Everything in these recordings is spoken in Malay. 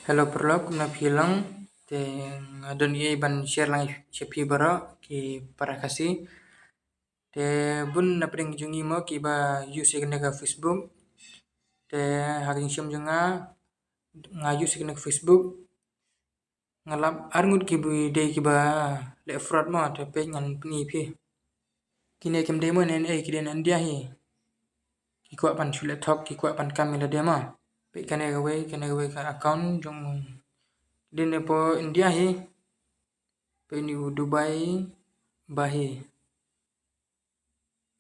Hello perlo na bilang te adon ye ban share lang shepi bara ki para kasi te bun na pring jungi mo ki ba use ka Facebook te hagin shim junga use ka Facebook ngalap arngut ki bu de ki ba le fraud mo te pe ngan pni pi kine kem demo nen ki den andia hi ki kwa pan shule thok ki kwa pan kamila demo pe kane ga we ka account jong din po India hi pe ni Dubai bahi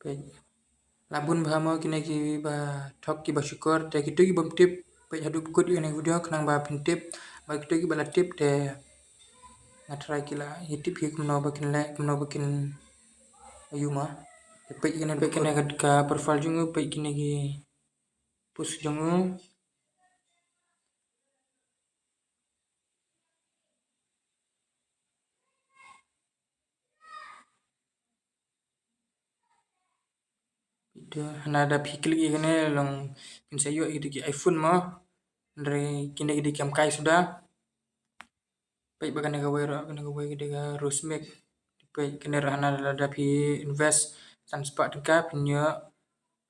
pe labun bahamo kine ki ba thok ki ba syukur te kitu ki bom tip pe hadu kut ine video kanang ba pin tip ba kitu ki bala tip te ngatrai kila hitip ki kumno bakin ayuma te pe kine ka profile jungu pe kine ki pus jungu itu nada pikir kine long kin sayo itu ki iPhone mo dari kine ki kam kai sudah pe bagane ga wero kine ga wego ga rusmek pe kine rahana da pi invest san spa ka pinyo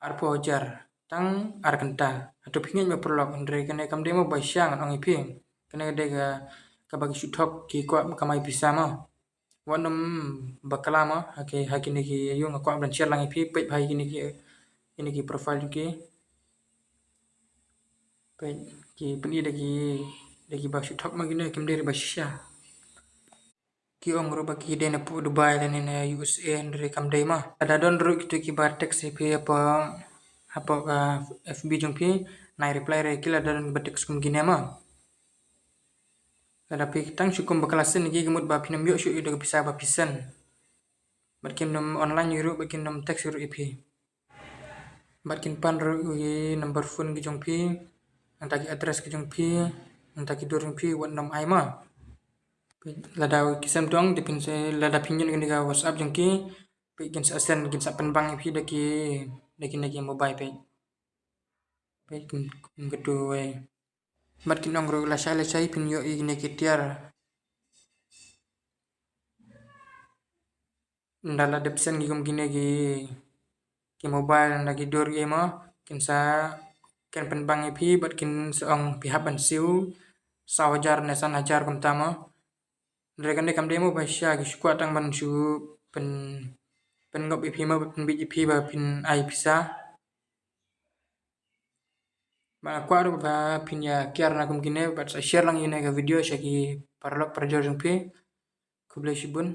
arpo jar tang arkanta atau pingin me perlok andre kene kam demo ba syang ong iping kene de ga ka bagi suthok ki kwa kamai bisa mo wanum bakala mo hakini ki yung kwa ban share lang ipi pe bhai kini ki profile ki pe ki puni de ki ba suthok ma gine kim de ba sya ki ong ro ba ki de na pu Dubai dan in USA andre kam de ma ada don ro ki ki ba text ipi apa ka FB jong pi nai reply re kila dan ba text kum gine ma ada pi tang syukum bakalasen gi gemut ba pinam yo syu ida bisa ba pisan batkin nom online yuru bakin nom text yuru ipi batkin pan ro gi number phone gi jong pi antaki address gi jong pi antaki dorong pi wan nom ai ma lada kisam dong dipin se lada pinjun gi ga WhatsApp jong ki pe gin sa send gin sa penbang ipi daki mobile pe kin gedu we batkin ong ro la sai pin yo igine kitiar ndala depsen gi gum gine ki mobile lagi dor ge mo kin sa ken pen bang pi bat kin seong pihak ban siu 1,000 ne 1,000 kum tama rekan de kam demo ba sya gi squat tang ban su pen pen ngop pi ma pen bi pi ba pin ai pisa ba kwa ro ba pin ya kiar na kum gine bat sa share lang ine ga video sya ki parlok parjor jong pi kublai shibun